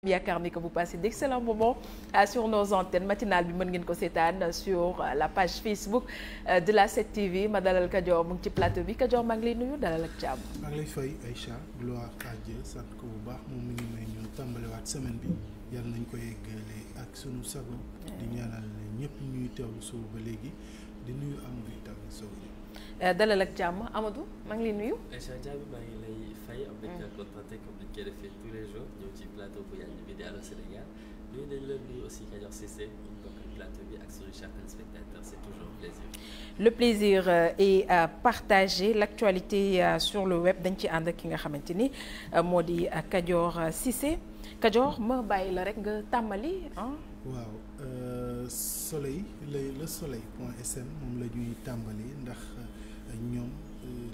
yaakaar ni que vous passez d'excellents moments sur nos antennes matinale bi mën ngeen ko seetaan sur la page Facebook de la 7TV ma dalal Kajoor mu ngi ci plateau bi Kajoor maa ngi lay nuyu dalal ak jàmm. maa ngi lay fay Aïcha gloire à Dieu sant ko bu baax moom mi ngi may ñu tàmbaliwaat semaine bi yàlla nañ ko yeggale ak sunu sago di ñaanal ñëpp ñuy teewlu suuf ba léegi di nuyu Amadou itam sow dalal ak jàmm Amadou maa ngi lay nuyu. Aïcha Diaby maa ngi lay fay am nañu la contenté comme dañ koy defee tous les jours ñëw ci plateau bu yàgg bi di Allô Sénégal nuyu nañ la nuyu aussi Kajoor Cissé ñu bokk plateau bi ak suñu chers téléspectateurs c'est toujours un plaisir. Le plaisir est partagé l'actualité sur le web dañ ci ànd ak ki nga xamante ni moo di Kajoor Cissé Kajoor ma bàyyi la rek nga tàmbali ah. waaw soleil le soleil point sn moom la ñuy tàmbali ndax ñoom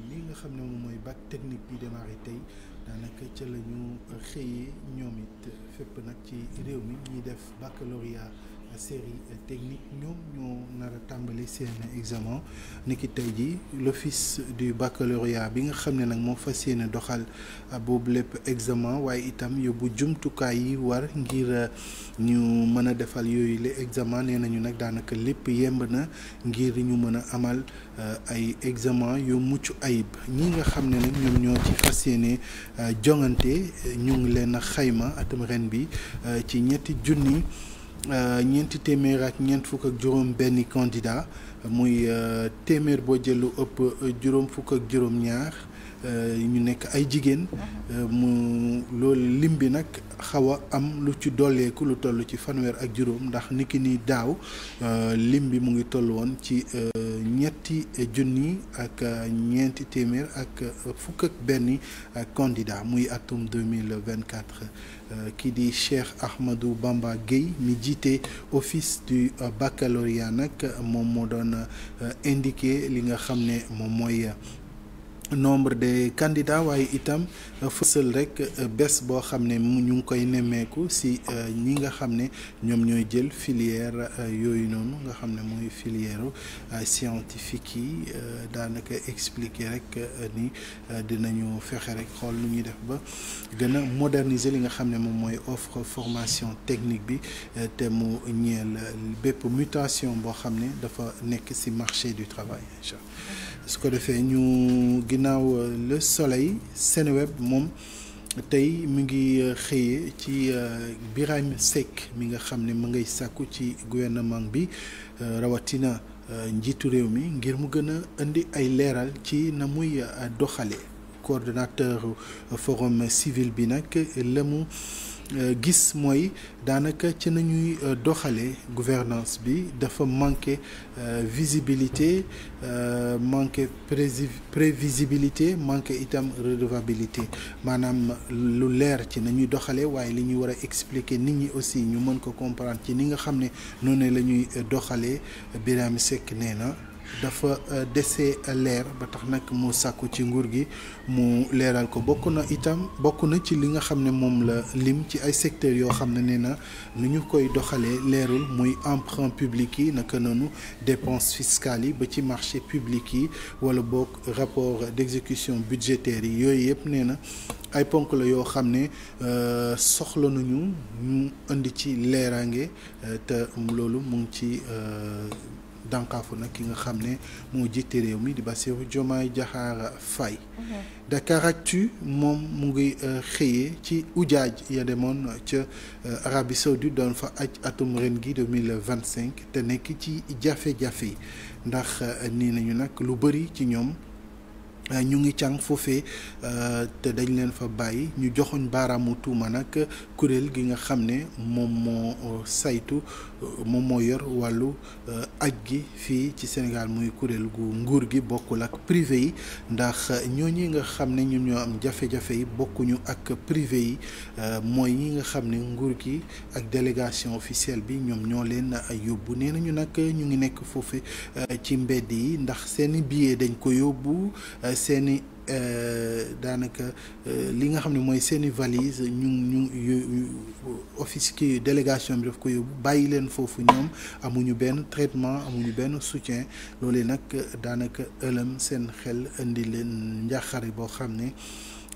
li nga xam ne moom mooy bac technique bi démarré tey daanaka ca la ñu xëyee ñoom it fépp nag ci réew mi ñuy def baccalauréat série technique ñoom ñoo nar a tàmbali seen examen niki tey ji l'office du baccalauréat bi nga xam ne nag moo fas yéene doxal boobu lépp examen waaye itam yóbbu jumtukaay yi war ngir ñu mën a defal yooyu le examen nee nañu nag daanaka lépp yemb na ngir ñu mën a amal ay examen yu mucc ayib ñi nga xam ne nag ñoom ñoo ci fas yéene jongante ñu ngi leen a xayma atum ren bi ci ñeenti téeméer ak ñeent fukk ak juróom benni candidat muy téeméer boo jël lu ëpp juróom fukk ak juróom ñaar ñu nekk ay jigéen mu loolu lim bi nag xaw a am lu ci dolleeku lu toll ci fanweer ak juróom ndax niki ni daaw lim bi mu ngi toll woon ci ñetti junni ak ñeenti téeméer ak fukk ak benni candidat muy atum 2024 kii di Cheikh Ahmadou Bamba Gueye mi jiite office du baccalauréat nag moom moo doon indiqué li nga xam ne moom mooy nombre de candidats waaye itam fësal rek bés boo xam ne ñu ngi koy nemmeeku si ñi nga xam ne ñoom ñooy jël filière yooyu noonu nga xam ne mooy filière scientifique yi daanaka expliquer rek ni dinañu fexe rek xool lu ñuy def ba gën a moderniser li nga xam ne moom mooy offre formation technique bi te mu ñeel bépp mutation boo xam ne dafa nekk si marché du travail incha allah su ko defee ñu ginnaaw le soleil Seneweb moom tey mi ngi xëyee ci Birahim Seck mi nga xam ne mu ngay sàkku ci gouvernement bi rawatina njiitu réew mi ngir mu gën a indi ay leeral ci na muy doxale coordonnateur forum civil bi nag la mu gis mooy daanaka ci nañuy doxalee gouvernance bi dafa manqué visibilité manqué prévisibilité manqué itam redevabilité maanaam lu leer ci nañuy doxalee waaye li ñuy war a expliquer nit ñi aussi ñu mën ko comprendre ci ni nga xam ne noonu la ñuy doxalee Birame Seck nee na dafa dese leer ba tax nag mu sàkku ci nguur gi mu leeral ko bokk na ci li nga xam ne moom la lim ci ay secteurs yoo xam ne nee na nu ñu koy doxalee leerul muy emprunt public yi naka noonu dépenses fiscales yi ba ci marché public yi wala boog rapport d'exécution budgétaire yi yooyu yëpp nee na ay ponk la yoo xam ne soxla nañu ñu indi ci leeraange te loolu mu ngi ci dànkaafu nag ki nga xam ne moo jiite réew mi di Bassirou Diomaye Diakhar Faye Dakaractu moom mu ngi xëyee ci ujaaj ya demoon ca Arabie Saoudite doon fa aj atum ren gi 2025 te nekk ci jafe-jafe yi ndax nii nañu nag lu bëri ci ñoom ñu ngi càng foofee te dañ leen fa bàyyi ñu joxoñ baaraamu tuuma nag kuréel gi nga xam ne moom moo yor wàllu aj gi fii ci Sénégal muy kuréel gu nguur gi bokkul ak privé yi ndax ñooñi nga xam ne ñoom ñoo am jafe-jafe yi bokkuñu ak privé yi mooy ñi nga xam ne nguur gi ak délégation officielle bi ñoom ñoo leen yóbbu nee nañu nag ñu ngi nekk foofu ci mbedd yi ndax seeni billet dañ ko yóbbu seeni daanaka li nga xam ne mooy seeni valise ñu office ki délégation bi daf ko yóbbu bàyyi leen foofu ñoom amuñu benn traitement amuñu benn soutien loolee nag daanaka ëlëm seen xel indi leen njàqare boo xam ne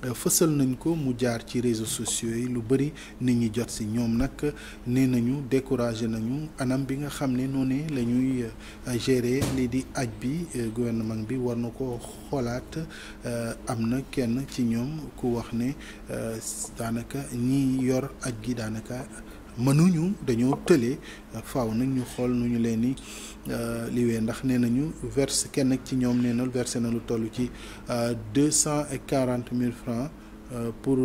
fësal nañ ko mu jaar ci réseaux sociaux yi lu bëri nit ñi jot si ñoom nag nee nañu découragé nañu anam bi nga xam ne noonu la ñuy gérer lii di aj bi gouvernement bi war na ko xoolaat am na kenn ci ñoom ku wax ne daanaka ñi yor aj gi daanaka mënuñu dañoo tële faaw nag ñu xool nu ñu leen ni liwee ndax nee nañu verse kenn ci ñoom nee na versé na lu toll ci 240 000 francs pour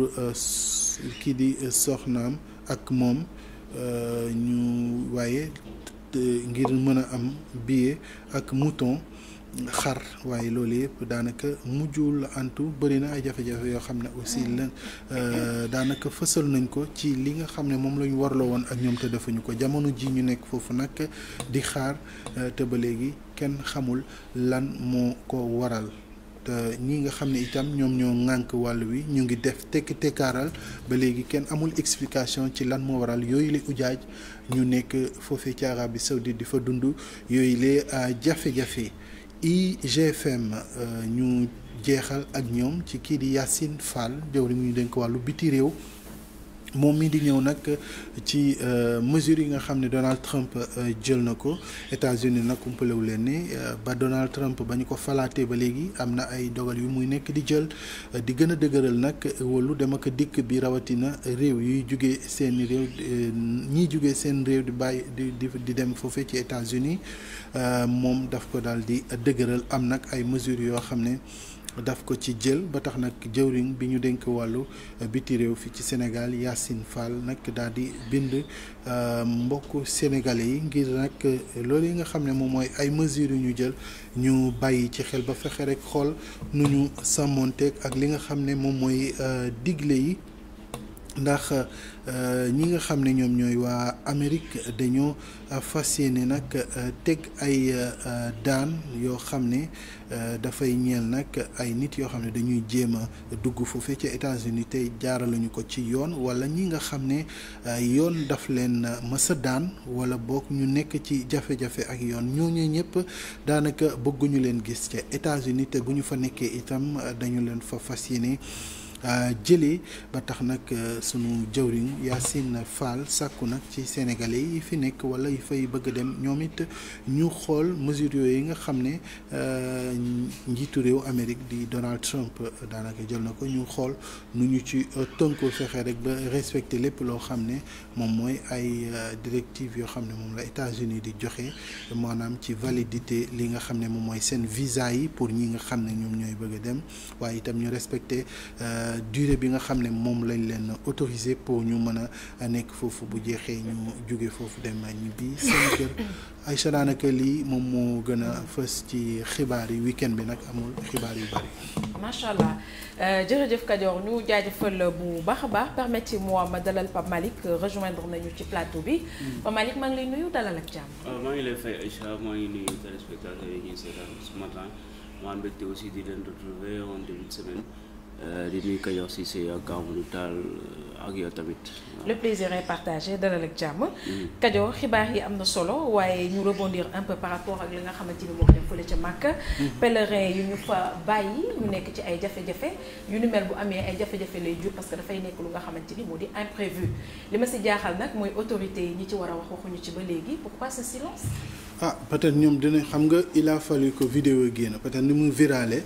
kii di soxnaam ak moom ñu waaye ngir mën a am billet ak mouton xar waaye loolu yëpp daanaka mujjul antu bëri na ay jafe-jafe yoo xam ne aussi la daanaka fësal nañ ko ci li nga xam ne moom la ñu warloo woon ak ñoom te defuñu ko jamono ji ñu nekk foofu nag di xaar te ba léegi kenn xamul lan moo ko waral te ñi nga xam ne itam ñoom ñoo ŋànk wàll wi ñu ngi def tekk tekkaaral ba léegi kenn amul explication ci lan moo waral yooyu la ujaaj ñu nekk foofee ci Arabie Saoudite di fa dund yooyu la jafe-jafe IGFM ñu jeexal ak ñoom ci kii di Yacine Fall jëwriñ mu ñu dénk wàllu biti réew moom mi di ñëw nag ci mesures yi nga xam ne Donald Trump jël na ko États-Unis nag umpalewu leen ne ba Donald Trump ba ñu ko falaatee ba léegi am na ay dogal yu muy nekk di jël di gën a dëgëral nag wàllu dem ak dikk bi rawatina réew yuy jugee seen réew ñiy jugee seen réew di bàyyi di dem foofee ci États-Unis moom daf ko daal di dëgëral am nag ay mesures yoo xam ne daf ko ci jël ba tax nag jëwriñ bi ñu dénk wàllu biti réew fi ci Sénégal Yacine Fall nag daal di bind mbokk sénégalais yi ngir nag loolu yi nga xam ne moom mooy ay mesures yu ñu jël ñu bàyyi ci xel ba fexe rek xool nu ñu sàmmonteeg ak li nga xam ne moom mooy digle yi ndax ñi nga xam ne ñoom ñooy waa Amérique dañoo fas yéene nag teg ay daan yoo xam ne dafay ñeel nag ay nit yoo xam ne dañuy jéem a dugg foofee ci États-Unis te jaaraluñu ko ci yoon wala ñi nga xam ne yoon daf leen mësa daan wala boog ñu nekk ci jafe-jafe ak yoon ñooñu ñëpp daanaka bëgguñu leen gis ca États-Unis te bu ñu fa nekkee itam dañu leen fa fas yéene jëlee ba tax nag sunu jëwriñ Yacine Fall sàkku nag ci sénégalais yi fi nekk wala yi fay bëgg a dem ñoom it ñu xool mesures yooyu yi nga xam ne njiitu réew Amérique di Donald Trump daanaka jël na ko ñu xool nu ñu ci tënkoo fexe rek ba respecter lépp loo xam ne moom mooy ay directives yoo xam ne moom la États-Unis di joxe maanaam ci validité li nga xam ne moom mooy seen visa yi pour ñi nga xam ne ñoom ñooy bëgg a dem waaye itam ñu respecter durée bi nga xam ne moom lañ leen autorisé pour ñu mën a nekk foofu bu jeexee ñu jóge foofu dem ñibbi seen kër Aïcha daanaka lii moom moo gën a fës ci xibaar yi week-end bi nag amul xibaar yu bari. macha allah jërëjëf Kajoor ñu jaajëfal bu baax a baax permettez-moi ma dalal Pape Malick rejoindre nañu ci plateau bi. Pape Malick maa ngi lay nuyu dalal ak jàmm. maa ngi lay fay Aïcha maa ngi nuyu téléspectateurs yi ñuy seetaan ce matin maa mbégte aussi di leen retrouver en début de semaine. di nuyu Kajoor Cissé ak Amadou Tall ak yow tamit. le plaisir est partagé dalal ak jàmm. Kajoor xibaar yi am na solo waaye ñu rebondir un peu par rapport ak li nga xamante ni moo dem fële ca Makka. pèlerin yu ñu fa bàyyi ñu nekk ci ay jafe-jafe yu ni mel bu amee ay jafe-jafe lay jur parce que dafay nekk lu nga xamante ni moo di imprévu li ma si jaaxal nag mooy autorité yi ñi ci war a wax waxuñu ci ba léegi pourquoi ce silence. peut-être ñoom dina xam nga il a fallu que vidéo génn peut-être ni mu virale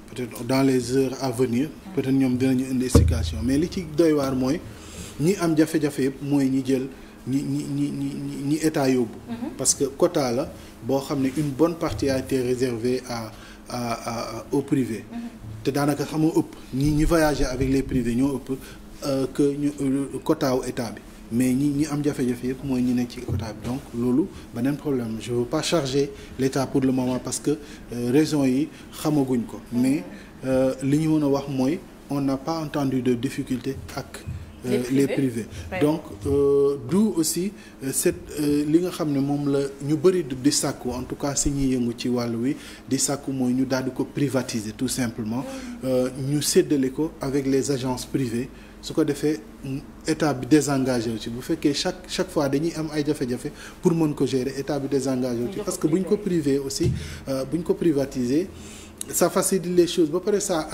peut-être dans les heures à venir peut-être ñoom dinañu indi explication mais li ci doy waar mooy ñi am jafe-jafe yëpp mooy ñi jël ñi état yóbbu. parce que quota la boo xam ne une bonne partie a été réservée au privé. te daanaka xam nga ëpp ñi voyager avec les privés ñoo ëpp que ñu quota wu état bi. mais ñi am jafe-jafe yëpp mooy ñi nekk ci quota bi donc loolu beneen problème je veux pas charger l'État pour le moment parce que raison yi xamaguñ ko mais li ñu mën a wax mooy on n'a pas entendu de difficulté ak les privés donc d'où aussi li nga xam ne moom la ñu bëri di sàkku en tout cas si ñuy yëngu ci wàll wi di sàkku mooy ñu daal di ko privatiser tout simplement ñu séddale ko avec les agences privées su ko defee état bi désengagé wu ci bu fekkee chaque fois dañuy am ay jafe-jafe pour mën ko gérer état bi désengagé wu ci parce que bu ñu ko privé aussi bu ñu ko privatiser ça facilite les choses ba pare ça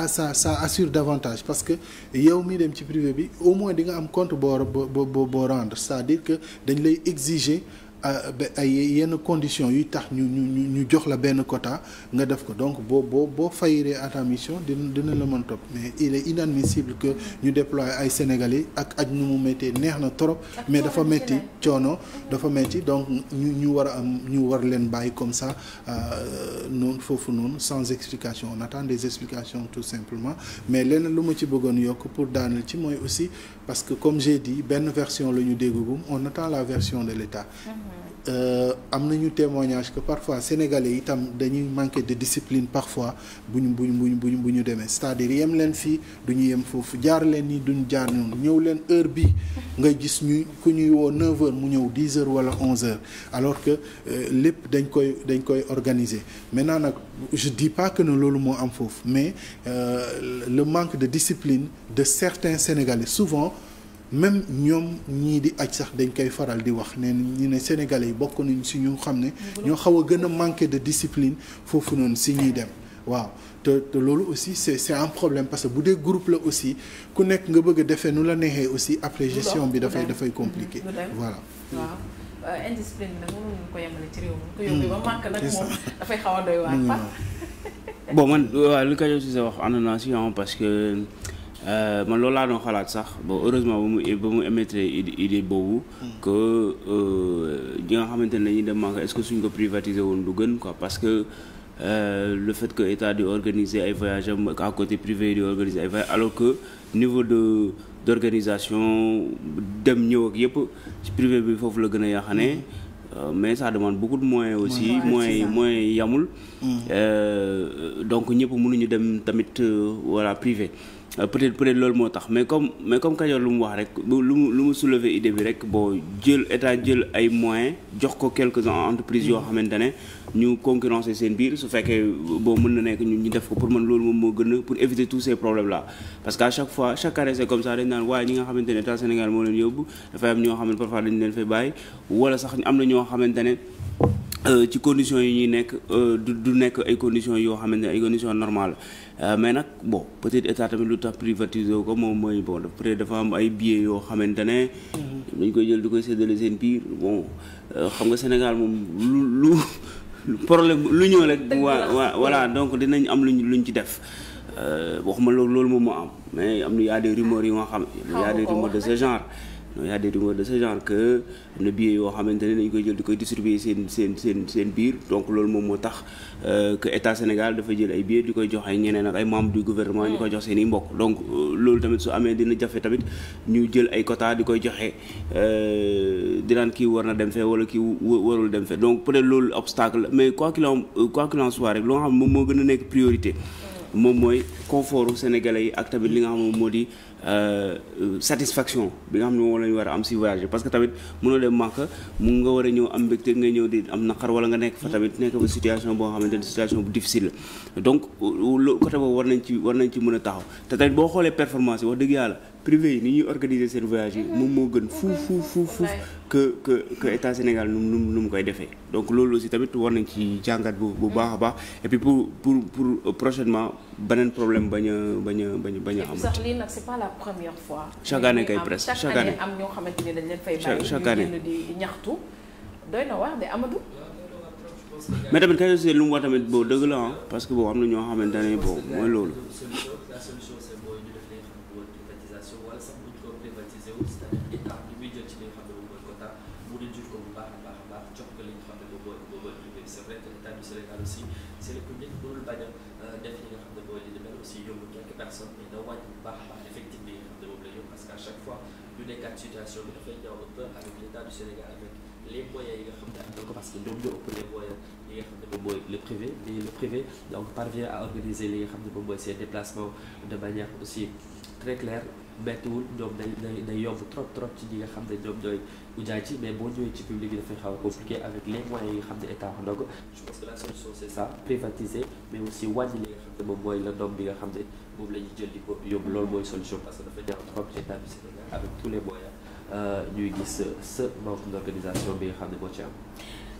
assure davantage parce que yow mi dem ci privé bi au moins di nga am compte boo rendre c'est-à-dire que dañ lay exiger ay yenn conditions yuy tax ñu jox la benn quota nga def ko donc boo fayiree à ta mission dina la mën topp mais il est inadmissible que ñu déployer ay Sénégalais ak aj nu mu méttee neex na trop mais dafa métti coono dafa métti donc ñu war leen bàyyi comme ça noonu foofu noonu sans explication on attend des explications tout simplement mais leneen lu ma ci bëggoon yokk pour daaneel ci mooy aussi parce que comme j'ai dit benn version la ñu déggagum on attend la version de l'État. Am nañu témoignage que parfois sénégalais itam dañuy manquer de discipline parfois bu ñu demee c'est-à-dire yem leen fii du ñu yem foofu jaar leen nii duñ jaar noonu ñëw leen heure bi ngay gis ku ñuy woo 9h mu ñëw 10h wala 11h alors que lépp dañ koy organiser maintenant nag je dis pas que ne loolu moo am foofu mais le manque de discipline de certains sénégalais souvent. Même ñoom ñii di aj sax dañ koy faral di wax ne ñu ne Sénégalais yi bokk nañ si ñu xam ne ñoo xaw a gën a manqué de discipline foofu noonu si ñuy dem waaw te loolu aussi c'est un problème parce que bu dee groupe la aussi ku nekk nga bëgg a defee nu la neexee aussi après gestion bi dafay compliqué voilà waaw indiscipline nag mënuñu ko yemale ci réew mi ko yóbbu ba manque nag moom dafay xaw a doy waar bon man waaw li Kajoor Cissé wax ànd naa si parce que man loolu laa doon xalaat sax bon heureusement ba mu émettre idée boobu que ñi nga xamante ne dañuy dem manque est-ce que suñ ko privatiser woon du gën quoi parce que le fait que état di organiser ay voyages am à côté privé di organiser ay voyages alors que niveau d'organisation dem ñëw ak yëpp ci privé bi foofu la gën a yaxane mais ça demande beaucoup de moyens aussi moyens yamul donc ñëpp mënuñu dem tamit voilà privé peut-être loolu moo tax mais comme Kajoor lu mu wax rek lu mu soulever idée bi rek bon état jël ay moyens jox ko quelques entreprises yoo xamante ne ñu concurrencer seen biir su fekkee boo mën na nekk ñu def ko pour man loolu moom moo gën a pour éviter tous ces problèmes là parce que à chaque année c'est comme ça dañ naan waaye ñi nga xamante ne état Sénégal moo leen yóbbu dafay am ñoo xam ne parfois dañ leen fay bàyyi wala sax am na ñoo xamante ne ci conditions yi ñuy nekk du nekk ay conditions yoo xamante ne ay conditions normales mais nag bon peut-être état tamit lu tax privatiser ko moom mooy bon peut-être dafa am ay billets yoo xamante ne dañ koy jël di koy séddale seen biir bon xam nga Sénégal moom lu problème lu ñëw rek voilà donc dinañ am luñ ci def waxuma loolu moom moo am mais am na y a des rumeurs yi nga xam y a des rumeurs de ce genre y a des rumeurs de ce genre que am na billets yoo xamante ne dañ koy jël di koy distribuer seen biir donc loolu moom moo tax que état Sénégal dafa jël ay billets di koy jox ay ñeneen ak ay membres du gouvernement ñu koy jox seen i mbokk donc loolu tamit su amee dina jafe tamit ñu jël ay quotas di koy joxe di naan kii war na dem fee wala kii warul dem fee donc peut-être loolu obstacle mais quoi qu'il en soit rek loo xam ne moom moo gën a nekk priorité moom mooy confort sénégalais yi ak tamit li nga xam ne moo di satisfaction bi nga xam ne moom la ñu war a am si voyage parce que tamit mënoo dem Màkka mu nga war a ñëw am mbégte nga ñëw di am naqar wala nga nekk fa tamit nekk fa situation boo xamante ne situation bu difficile la donc côté boobu war nañ ci mën a taxaw te tamit boo xoolee performance yi wax dëgg yàlla privé yi ni ñuy organiser seen voyage yi moom moo gën fuuf que état Sénégal nu mu koy defee donc loolu aussi tamit war nañ ci jàngat bu baax a baax et puis pour prochainement beneen problème bañ a am. sax lii nag c'est pas la première fois. chaque année kay presque chaque année am ñoo xamante ni dañ leen fay bàyyi. chaque année ñu di ñaxtu doy na wax de Amadou. mais tamit kay aussi lu mu wax tamit boo dëgg la parce que boo am na ñoo xamante ne bon mooy loolu. la solution c'est mooy ñu def li nga xam ne mooy privatisation wala sax buñ ko privatiser wu c'est-à-dire état li muy jël ci li nga xam ne moom mooy quota mu réduire ko bu baax a baax jox ko li nga xam ne moom mooy privé c'est vrai que l'état du Sénégal aussi c'est le public mënul bañ a def li nga xam ne mooy li ni mel aussi yóbbu quelques personnes mais da wàññi bu baax a baax effectif bi nga xam ne moom la yóbbu parce que à chaque fois ñu nekkaat situation bi dafay ñëw un peu avec l'état du Sénégal avec les moyens yi nga xam ne am na ko parce que ñoom ñoo ëpp les moyens yi nga xam ne moom mooy le privé mais le privé donc parvient à organiser li nga xam ne moom mooy ses déplacements de manière aussi très claire bettuwul ñoom day yomb trop ci ñi nga xam ne ñoom ñooy ujaay ci mais boo ñëwee ci public bi dafay xaw a compliqué avec les moyens yi nga xam ne état wax na ko je pense que la solution c'est ça privatiser mais aussi wàññi li nga xam ne moom mooy la doom bi nga xam ne moom la ñuy jël di ko yóbbu loolu mooy solution parce que dafa ñaaw trop ci état du Sénégal avec tous les moyens ñuy gis ce manque d'organisation bi nga xam ne moo ci am.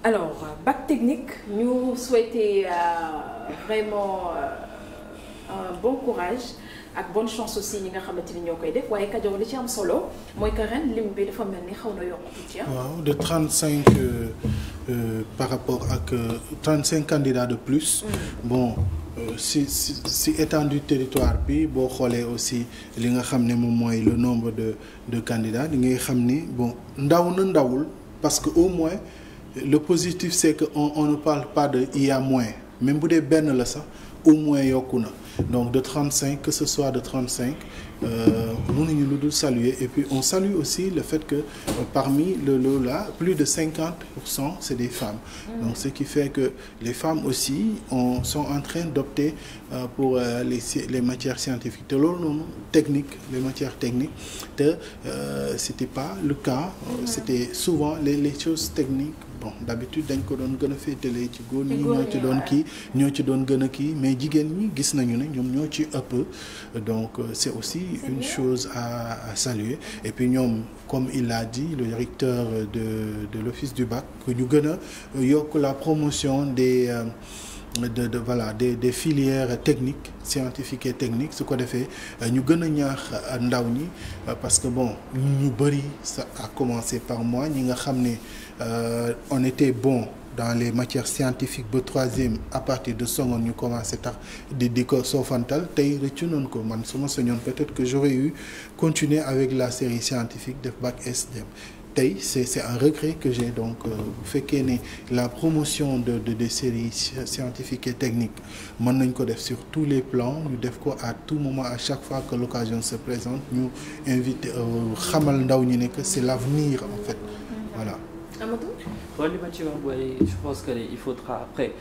alors bac technique ñu souhaiter vraiment un bon courage ak bonne chance aussi ñi nga xamante ni ñoo koy def waaye Kajoor li ci am solo mooy que ren lim bi dafa mel ni xaw na yokk tuuti. waaw de 35 par rapport ak 35 candidats de plus. Bon si étendue territoire bi boo xoolee aussi li nga xam ne moom mooy le nombre de candidats di ngay xam ni bon ndaw na ndawul parce que au moins le positif c'est que on ne parle pas de il y a moins même bu dee benn la sax au moins yokku na. Donc de 35 que ce soit de 35 mënuñu lu dul saluer et puis on salue aussi le fait que parmi le lot là plus de 50% c'est des femmes. Donc ce qui fait que les femmes aussi sont en train d'opter pour les matières scientifiques te loolu noonu technique les matières techniques te c'était pas le cas. C'était souvent les choses techniques. Bon d'habitude dañ ko doon gën a féetale ci góor ñi ñoo ci doon gën a kii mais jigéen ñi gis nañu ne ñoom ñoo ci ëpp donc c'est aussi une chose à saluer et puis ñoom comme il l'a dit le directeur de l'office du bac que ñu gën a yokk la promotion des filières techniques scientifiques et techniques su ko defee ñu gën a ñaax ndaw ñi parce que bon ñu bëri ça a commencé par moi ñi nga xam ne on était bon dans les matières scientifiques ba troisième à partir de seconde ñu commencé tax di ko soofantal tey rëccu noonu ko man su ma sañoon peut-être que j'aurais eu continuer avec la série scientifique def bac SDM tey c'est un regret que j'ai donc bu fekkee ne la promotion des séries scientifiques et techniques mën nañ ko def sur tous les plans ñu def ko à tout moment à chaque fois que l'occasion se présente ñu inviter xamal ndaw ñi ne que c'est l'avenir en fait voilà. Amadou. Li ma ci wax mooy je pense que il faudra après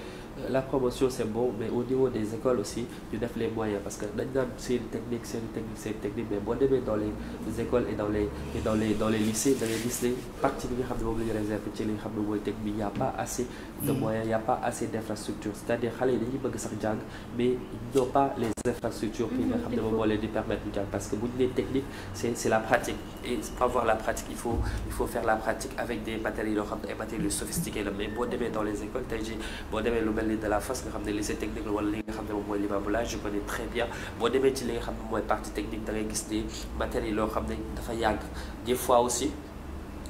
la promotion c'est bon mais au niveau des écoles aussi ñu def les moyens parce que dañ naan série technique mais boo demee dans les écoles et dans les lycées da ngay gis ne partie bi nga xam ne moom la ñu réservé ci li nga xam ne mooy technique il y a pas assez de moyens il y a pas assez d'infrastructures c'est-à-dire xale yi dañuy bëgg sax jàng mais ils n'ont pas les infrastructures yi nga xam ne moom moo leen di permettre ñu jàng parce que bu ñu nee technique c'est la pratique et pour avoir la pratique il faut faire la pratique avec des matériels yoo xam ne ay matériels sophistiqués la mais boo demee dans les écoles tey jii boo demee lu mel ni de la FAS nga xam ne lycée technique la wala li nga xam ne moom mooy Limamoulaye je connais très bien boo demee ci li nga xam ne mooy partie technique da ngay gis des matériels yoo xam ne dafa yàgg des fois aussi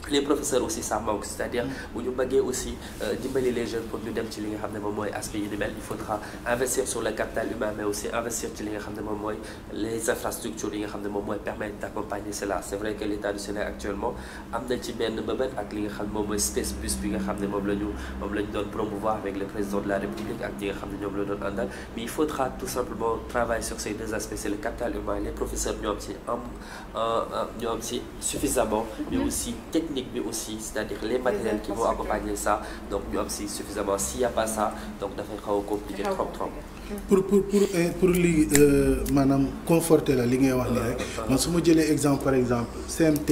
les professeurs aussi ça manque c'est-à-dire bu ñu bëggee aussi dimbali les jeunes pour ñu dem ci li nga xam ne moom mooy aspect yi ni mel il faudra investir sur le capital humain mais aussi investir ci li nga xam ne moom mooy les infrastructures yi nga xam ne moom mooy permettre d'accompagner cela c'est vrai que l'État du Sénégal actuellement am na ci benn mbëbët ak li nga xam ne moom mooy space bus bi nga xam ne moom la ñu doon promouvoir avec le président de la République ak ñi nga xam ne ñoom la doon àndal mais il faudra tout simplement travailler sur ces deux aspects c'est le capital humain les professeurs ñoo am ci suffisamment mais aussi technique bi aussi c'est-à-dire les matériels qui vont accompagner ça donc ñu am si suffisamment s'il y a pas ça donc dafay xaw a compliqué trop. pour li maanaam conforter la li ngay wax ni rek man su ma jëlee exemple par exemple CMT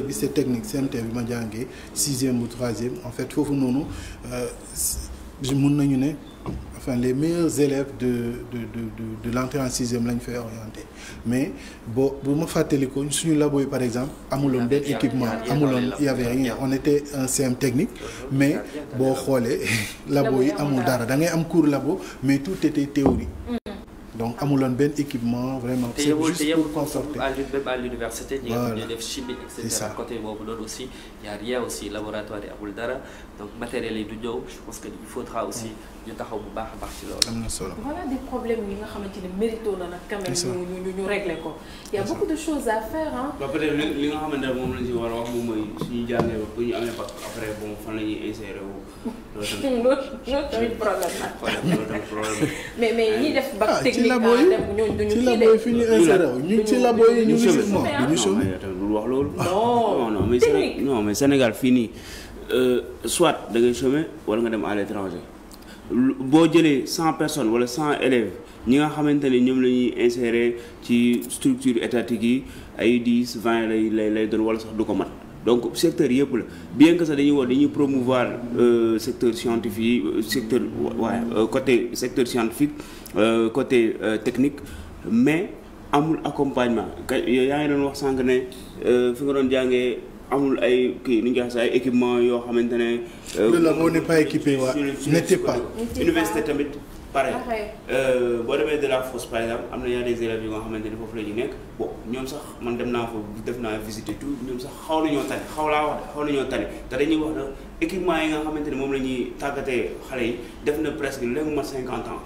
bi c'est technique CMT bi ma jàngee 6e ou 3e en fait foofu noonu mun nañu ne enfin les meilleurs élèves de l'entrée en 6e lañ fay orienté mais bu ma fàttali ko suñu labo yi par exemple amuloon benn équipement il y avait rien on était un CM technique mais boo xoolee labo yi amul dara da ngay am cours labo mais tout était théorie donc amuloon benn équipement vraiment c'est juste pour conforter même à l'université ñi nga xam ne def chimie et cetera côté boobu noonu aussi y a rien aussi laboratoire yi amul dara donc matériel yi du ñëw je pense que il faudra aussi ñu taxaw bu baax a baax ci loolu. am na solo voilà des problèmes yi nga xamante ne mérito na nag quand même ñu régler ko y a beaucoup de choses à faire hein. ba peut-être li nga xamante ne moom lañ ci war a wax moom mooy suñu jàngee ba bu ñu amee bac après bon fan la ñuy insérer wu. loolu tamit problème la. mais ñi def bac technique ci labo yi fi ñu insérer wu ñu ci labo yi ñu ngi chômé wax loolu. non mais Sénégal fii nii soit da ngay chômer wala nga dem à l'étranger. boo jëlee 100 personnes wala 100 élèves ñi nga xamante ne ñoom la ñuy insérer ci structure étatique yi ay 10 20 lay doon wala sax du ko mat donc secteur yëpp la bien que sax dañuy promouvoir secteur scientifique secteur côté secteur scientifique côté technique mais amul accompagnement yaa ngi doon wax sànq ne fi nga doon jàngee amul ay kii ni nga xam ay équipement yoo xamante ne. loolu la boo n'est pas équipé waa n'était pas. université tamit pareil. boo demee de la fosse par exemple am na y a des élèves yi nga xamante ne foofu la ñu nekk bon ñoom sax man dem naa fa def naa visiter tout ñoom sax xaw nañoo tane xaw nañoo tane te dañuy wax na équipement yi nga xamante ne moom la ñuy tàggatee xale yi def na presque léegi mat 50 ans.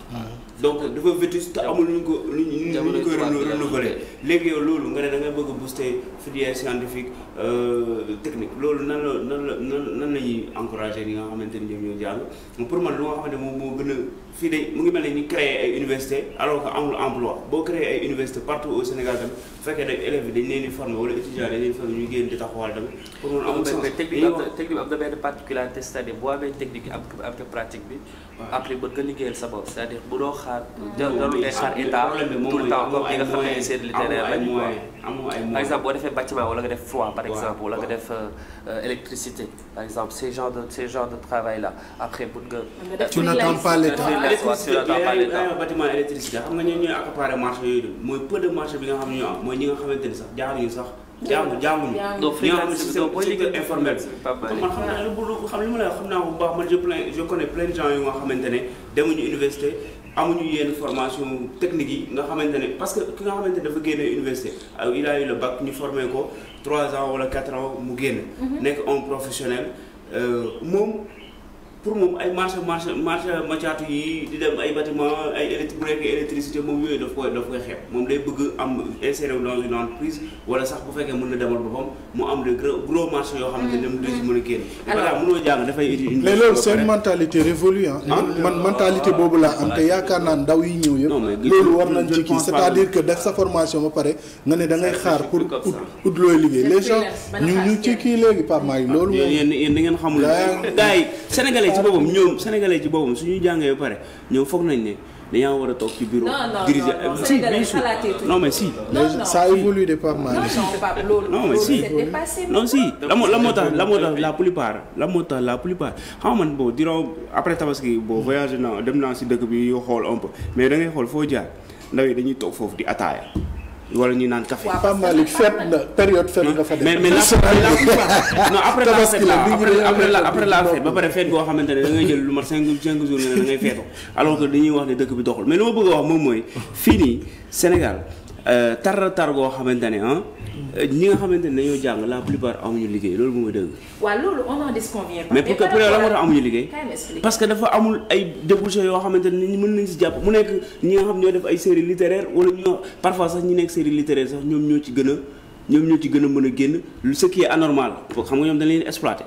donc dafa vétuste te amul ñu ko ñu koy renouveler léegi yow loolu nga ne da ngay bëgg a booster filière scientifique technique loolu nan la ñuy encourager ñi nga xamante ni ñoom ñoo jàng pour man lu nga xamante moom moo gën a fii de mu ngi mel ne ñu créer ay université alors que amul emploi boo créer ay université partout au Sénégal tamit bu fekkee ne élèves yi dañ leen di former wala étudiants dañ leen di former ñuy génn di taxawal tamit pour mun amul sens technique am na benn particularité c'est-à-dire boo amee technique yi am pratique bi après ba nga liggéeyal sa bopp c'est-à-dire bu doo xaar jarul ngay xaar état tout le temps comme li nga xam ne seen littéraire lañu quoi par exemple boo defee bâtiment wala nga def froid par exemple wala nga def électricité par exemple ces genres de travail là après bu nga tu n'attends pas l'état bâtiment électricité xam nga ñoo ñooy accaparer marché yooyu mooy peu de marché bi nga xam ne ñoo am mooy ñi nga xamante ni sax jaaruñu sax jaamuñu donc ñi nga xam ne secteur informel man xam naa xam li ma lay xam naa bu baax man je connais plein de gens yu nga xamante ne demuñu université amuñu yenn formation technique yi nga xamante ne parce que ki nga xamante ne dafa génne université il a eu le bac ñu formé ko 3 ans wala 4 ans mu génn nekk un professionnel moom pour moom ay marché macaatu yi di dem ay bâtiment ay bu nekkee électricité moom yooyu daf koy xeeb moom day bëgg am insérer dans une entreprise wala sax bu fekkee mën na demal boppam mu am de gros marché yoo xamante ne mu dee ci mën a génn. voilà mënoo jàng dafay étudier. mais loolu c'est une mentalité révolue man mentalité boobu laa am te yaakaar naa ndaw yi ñëw yëpp. loolu war nañ ci kii c'est-à-dire que def sa formation ba pare nga ne da ngay xaar pour ut looy liggéey les gens ñu ci kii léegi Pape Malick loolu moom yéen da ngeen xamul gars yi sénégalais sénégalais ci boppam suñu jàngee ba pare ñoom foog nañ ne dañoo war a toog ci bureau. diriger si bien sûr non mais si. ça évolue de Pape Malick. non mais si non si la moo tax la plupart xam nga man bon diront après tabaski boo voyagé naa dem naa si dëkk bi yoo xool un peu mais da ngay xool foo jaar ndaw yi dañuy toog foofu di ataaya wala ñuy naan café. Pape Malick fête na période fête nga fa def. mais la plupart non après la fête ba pare fête boo xamante ne da ngay jël lu mat 5 jours nga ne da ngay feeto alors que dañuy wax ne dëkk bi doxul mais li ma bëgg a wax moom mooy fii nii Sénégal tar goo xamante ne ñi nga xamante ne dañoo jàng la plupart amuñu liggéey loolu moom mooy dëgg. waaw loolu on n'en disconvient pas. mais pour la moo tax amuñu liggéey. parce que dafa amul ay débouchés yoo xamante ne nit ñi mën nañ si jàpp mu nekk ñi nga xam ñoo def ay séries littéraires wala ñoo parfois sax ñi nekk séries littéraires sax ñoom ñoo ci gën a mën a génn ce qui est anormal xam nga ñoom dañ leen exploité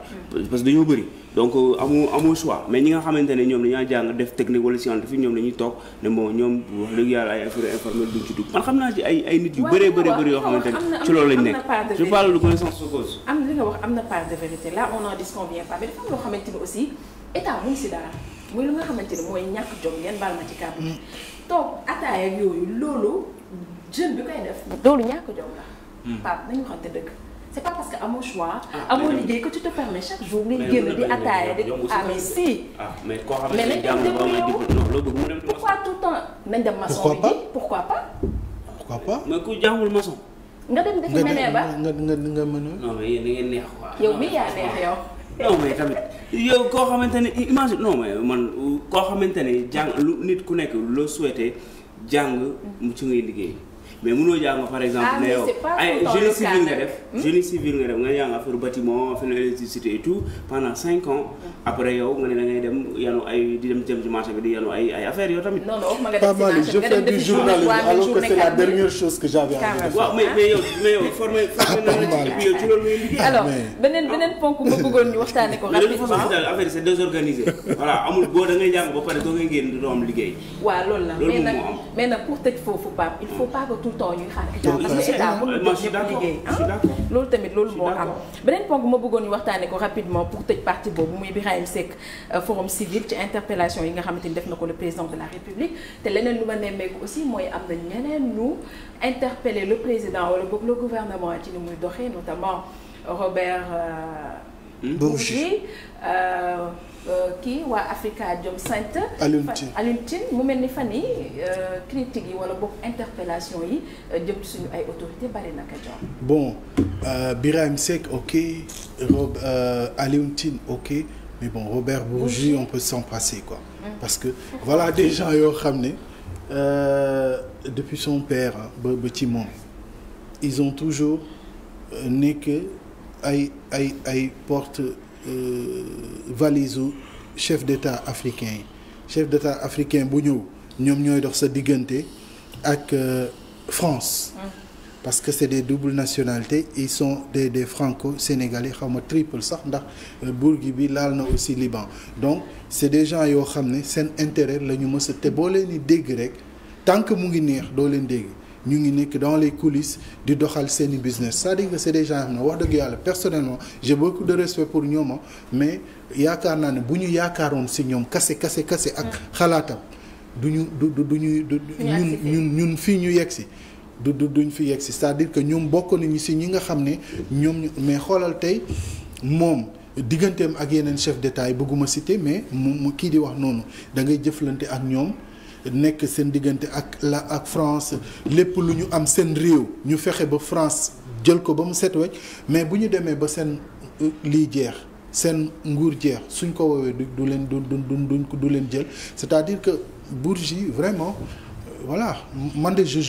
parce que dañoo bëri donc amoo choix mais ñi nga xamante ne ñoom dañaa jàng def technique wala scientifique ñoom dañuy toog ne bon ñoom wax dëgg yàlla ay affaires informelles duñ ci dugg man xam naa ci ay nit yu bëri yoo xamante ne ci loolu lañ nekk je parle de connaissance de cause am li nga wax am na part de vérité là on n'en disconvient pas mais dafa am loo xamante ni aussi état mu ngi si dara muy lu nga xamante ni mooy ñàkk jom ngeen baal ma ci kàddu toog ataaya ak yooyu loolu jeune bi koy def loolu ñàkk jom la Pape nañu waxante dëgg c'est pas parce que amoo choix amoo liggéey que tu te permets chaque jour ngay génn di ataaya di mais si mais koo xam mais nañ dem débrouiller pourquoi tout le temps nañ dem maçon bi pourquoi pas mais ku jàngul maçon nga dem defi menee ba nga mën a non mais yéen da ngeen neex quoi yow mi yaa neex yow non mais tamit yow koo xamante ne imagine non mais man koo xamante ne jàng lu nit ku nekk loo souhaité jàng mu ci ngay liggéey mais mënoo jàng par exemple ne yow ay génie civil nga def nga jàng affaire bâtiment affaire électricité et tout pendant 5 ans après yow nga ne da ngay dem yanu ay di dem ci marché bi di yanu ay affaires yow tamit. non non nga Pape Malick je fais du journalisme alors que c'est la dernière chose que j'avais envie de faire. waaw mais yow formé na la ci yow ci loolu ngay liggéey. alors beneen ponk ma bëggoon ñu waxtaanee ko rapidement affaire c'est désorganisé voilà amul boo da ngay jàng ba pare doo ngay génn doo am liggéey. waaw loolu la mais nag pour tëj foofu Pape il faut pas que tout le temps ñuy xaar état parce que état mënul def ñëpp liggéey loolu tamit loolu moo am beneen ponk ma bëggoon ñu waxtaanee ko rapidement pour tëj partie boobu muy Birahim Seck forum civil ci interpellation yi nga xamante ni def na ko le président de la République te leneen lu ma nemmeeku aussi mooy am na ñeneen ñu interpeller le président wala boog le gouvernement ci ni muy doxee notamment Robert Bourgi kii waa Afrikajom Center. Alioune Tine mu mel ni fan yi critiques yi wala boog interpellation yi jëm ci suñu ay autorités bari na Kajoor. Bon Birahim Seck ok Alioune Tine ok mais bon Robert Bourgi on peut s'en passer quoi. Parce que voilà des gens yoo xam ne depuis son père ba ci moom ils ont toujours nekk ay porte valise u chef d'État africain yi chef d'État africain bu ñëw ñoom ñooy dox sa diggante ak France parce que c'est des doubles nationalités ils sont des franco-sénégalais xaw ma triple sax ndax Bourgi bi laal na aussi Liban donc c'est des gens yoo xam ne seen intérêt la ñu mës a te boo leen di dégg rek tant que mu ngi neex doo leen dégg ñu ngi nekk dans les coulisses di doxal seeni business c'est-à-dire que c'est des gens yoo xam ne wax dëgg yàlla personnellement j'ai beaucoup de respect pour ñoom mais yaakaar naa ne bu ñu yaakaaroon si ñoom kase ak xalaatam duñu ñun fii ñu yegg si duñ fi yegg si c'est-à-dire que ñoom bokk nañu si ñi nga xam ne ñoom mais xoolal tey moom digganteem ak yeneen chef d'État yi bëgguma citer mais mu kii di wax noonu da ngay jëflante ak ñoom nekk seen diggante ak France lépp lu ñu am seen réew ñu fexe ba France jël ko ba mu set wecc mais bu ñu demee ba seen lii jeex seen nguur jeex suñ ko woowee du leen jël c'est-à-dire que Bourgi vraiment voilà man de je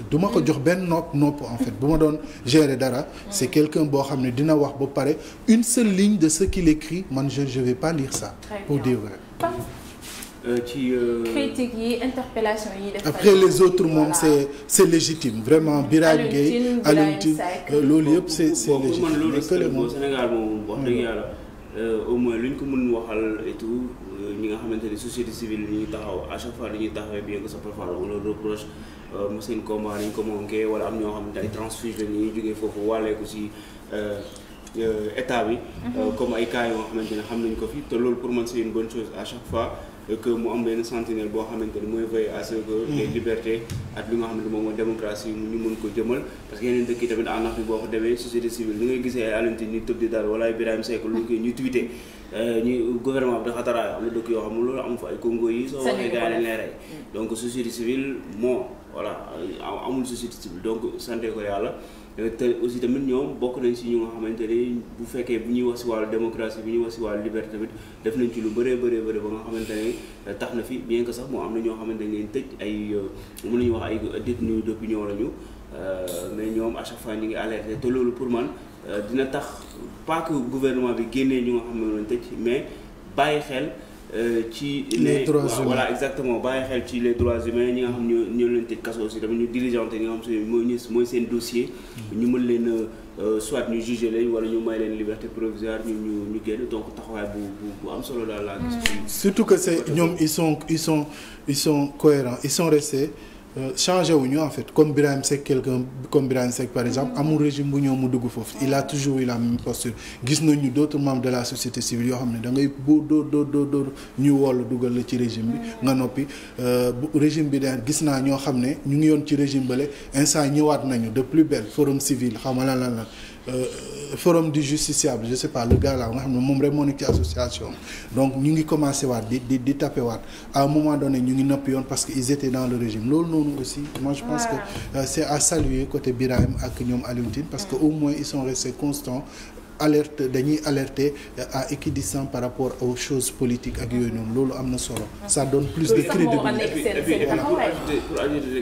du ma ko jox benn nopp en fait bu ma doon gérer dara c'est quelqu'un boo xam ne dina wax ba pare une seule ligne de ce qu'il écrit man je vais pas lire ça pour dire vrai. ci critiques yi interpellation yi def après les autres moom c'est légitime vraiment Birahim Gueye Alioune Tine loolu yëpp c'est légitime man loolu au Sénégal moom wax dëgg yàlla au moins lu ñu ko mën waxal et tout ñi nga xamante ni société civile li ñuy taxaw à chaque fois dañuy taxawee bien que ça parfois on leur reproche mu seen combat nañ ko manqué wala am ñoo xamante ay transfuge la ñuy jógee foofu wàllee ko si état bi comme ay cas yoo xamante ne xam nañ ko fi te loolu pour man c'est une bonne chose à chaque fois que mu am benn sentinelle boo xamante ni mooy veiller à ce que les libertés ak li nga xamante moom mooy démocratie ñu mën ko jëmal parce que yeneen dëkk yi tamit en Afrique boo ko demee société civile li ngay gisee ay Alioune Tine ñu tëb di daal wala ay Birahim Seck lu koy ñu tweeté ñu gouvernement bi dafa taraay am na dëkk yoo xam ne loolu am fa ay Congo yi soo waxee gars yi lay rey donc société civile moo voilà amul société civile donc santé ko yàlla te aussi tamit ñoom bokk nañ si ñu nga xamante ne bu fekkee bu ñuy wax si wàllu démocratie bu ñuy wax si wàllu liberté tamit def nañ ci lu bëree ba nga xamante ne tax na fi bien que sax moo am na ñoo xamante ne leen tëj ay mën nañu wax ay détenus d'opinion lañu mais ñoom à chaque fois ñu ngi alerté te loolu pour man dina tax pas que gouvernement bi génnee ñu nga xam ne leen tëj mais bàyyi xel ci les droits humains voilà exactement bàyyi xel ci les droits humains ñi nga xam ñoo leen tëj kaso aussi tamit ñu diligenté ñi nga xam mooy seen dossier ñu mën leen soit ñu juger leen wala ñu may leen liberté provisoire ñu génn donc taxawaay bu am solo daal laa gis surtout que c'est ñoom ils sont cohérents ils sont restés changé wuñu en fait comme Birahim Seck quelqu'un comme Birahim Seck par exemple amul régime bu ñëw mu dugg foofu il a toujours eu la même posture gis nañu d'autres membres de la société civile yoo xam ne da ngay boo dóor ñu woola dugal la ci régime bi nga noppi régime bi daal gis naa ñoo xam ne ñu ngi yoon ci régime bale instant ñëwaat nañu de plus belle forum civil xam nga lan forum du justiciable je sais pas le gars là nga xam ne moom rek moo nekk ci association donc ñu ngi commencé waat di tapé waat à un moment donné ñu ngi noppi yoon parce que ils étaient dans le régime loolu noonu aussi moi je pense que c'est à saluer côté Birahim ak ñoom Alioune Tine parce que au moins ils sont restés constants dañuy alerter à équidistant par rapport aux choses politiques ak yooyu noonu loolu am na solo ça donne plus de crédibilité pour ajouter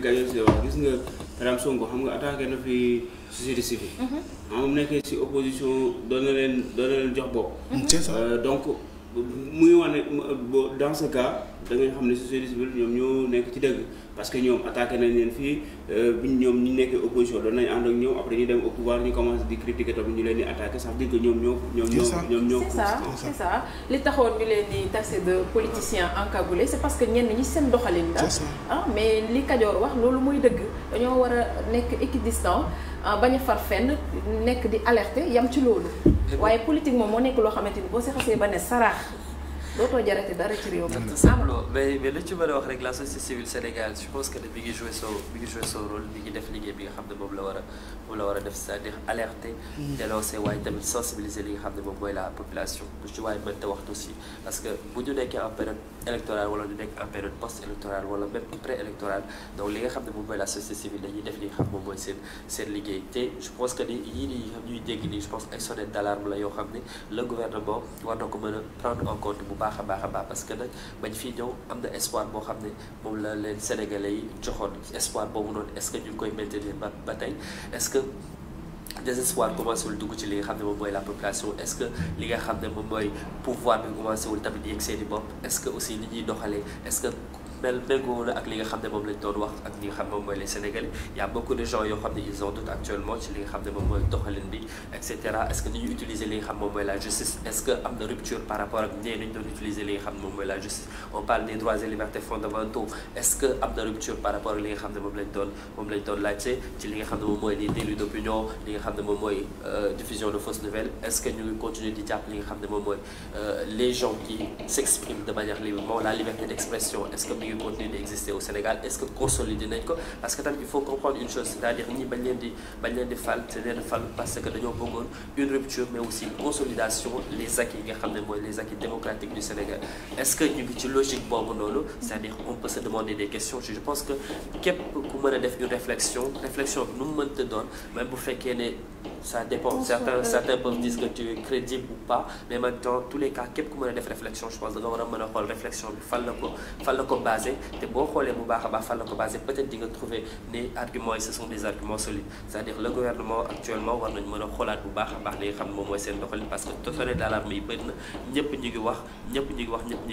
gis nga par exemple Sonko xam nga attaqué na fi société civile moom nekkee ci opposition doon na leen jox bopp c'est ça donc muy wane dans ce cas da ngay xam ne société civile ñoom ñoo nekk ci dëgg parce que ñoom attaqué nañ leen fii ñoom ñu nekkee opposition doon nañ ànd ak ñoom après ñu dem au pouvoir ñu commencé di critiquer tamit ñu leen di attaqué ça veut dire que ñoom ñoo c'est ça li taxoon ñu leen di taxé de politiciens encagoulés c'est parce que ñenn ñi seen doxalin la mais li Kajoor wax loolu mooy dëgg dañoo war a nekk équidistant bañ a far fenn nekk di alerter yam ci loolu waaye politique moom moo nekk loo xamante ni boo si xasee ba ne saraax dootoo jarati dara ci réew mi. tout simplement mais lu ci mën a wax rek la société civile Sénégal je pense que ne mi ngi jouer son rôle mi ngi def liggéey bi nga xam ne moom la war a def c'est-à-dire alerter dénoncer waaye tamit sensibiliser li nga xam ne moom mooy la population lu ci waaye mënta waxtu aussi parce que bu ñu nekkee en période électorale wala ñu nekk en période post électorale wala même pré électorale donc li nga xam ne moom mooy la société civile dañuy def li nga xam moom mooy seen liggéey te je pense que ni yii nii xam ñuy dégg nii je pense ay sonnette d'alarme la yoo xam ne le gouvernement war na ko mën a prendre en compte bu baax a baax parce que nag bañ fii ñëw am na espoir boo xam ne moom la leen Sénégalais yi joxoon espoir boobu noonu est-ce que ñu ngi koy maintenir ba tey est-ce que désespoir commencé wul dugg ci li nga xam ne moom mooy la population est-ce que li nga xam ne moom mooy pouvoir bi commencé wul tamit yegg seeni bopp est-ce que aussi li ñuy doxalee est-ce que méngoo na ak li nga xam ne moom lañ doon wax ak li nga xam ne moom mooy les Sénégalais y a beaucoup de gens yoo xam ne ils ont doute actuellement ci li nga xam ne moom mooy doxalin bi et cetera est-ce que ni ñu utiliser li nga xam moom mooy la justice est-ce que am na rupture par rapport ak ñee ñu doon utiliser li nga xam ne moom mooy la justice on parle des droits et libertés fondamentaux est-ce que am na rupture par rapport ak li nga xam ne moom lañ doon laajte ci li nga xam ne moom mooy les délits d'opinion li nga xam ne moom mooy diffusion de fausses nouvelles est-ce que ñu ngi continuer di jàpp li nga xam ne moom mooy les gens qui s'expriment de manière librement la liberté d'expression est-ce que continuer d'exister au Sénégal est-ce que consolider nañ ko parce que tamit il faut comprendre une chose c'est-à-dire ñi bañ leen di fal te leen fal parce que dañoo bëggoon une rupture mais aussi une consolidation les acquis nga xam ne mooy les acquis démocratiques du Sénégal est-ce que ñu ngi ci logique boobu noonu c'est-à-dire on peut se demander des questions je pense que képp ku mën a def une réflexion bi nu mu mënta doon même bu fekkee ne ça dépend certains peuvent dire que tu es crédible ou pas mais maintenant tous les cas képp ku mën a def réflexion je pense da nga war a mën a xool réflexion bi fan la ko basé te boo xoolee bu baax a baax fan la ko basé peut-être di nga trouver ne arguments yi ce sont des arguments solides c'est-à-dire le gouvernement actuellement war nañu mën a xoolaat bu baax a baax li nga xam ne moom mooy seen doxalin parce que sonnette d'alarme yi bëri na ñëpp ñu ngi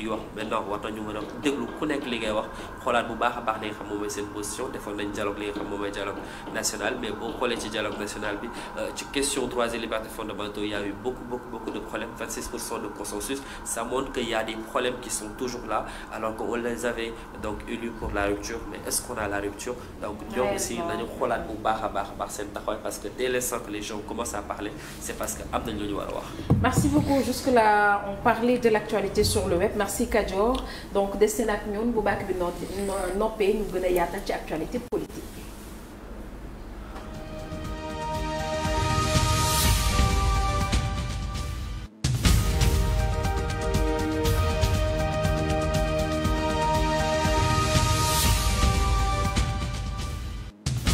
wax maintenant war nañu mën a déglu ku nekk li ngay wax xoolaat bu baax a baax li nga xam moom mooy seen position defoon nañ dialogue li nga xam moom mooy dialogue national mais boo xoolee ci dialogue national bi ci question droits et libertés fondamentaux il y a eu beaucoup de problèmes 26% de consensus ça montre qu'il y a des problèmes qui sont toujours là alors qu'on les avait donc élus pour la rupture mais est-ce qu'on a la rupture donc ñoom aussi nañu xoolaat bu baax a baax seen taxawaay parce que dès l'instant que les gens commencent à parler c'est parce que am nañ lu ñu war a wax. Merci beaucoup jusque-là on parlait de l'actualité sur le web merci Kadior donc des seen ak ñun bu baax bi noppee ñu gën a yaatal ci actualité politique.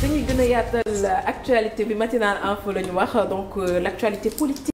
dañuy gën a yaatal actualité bi matinale info la ñu wax donc l'actualité politique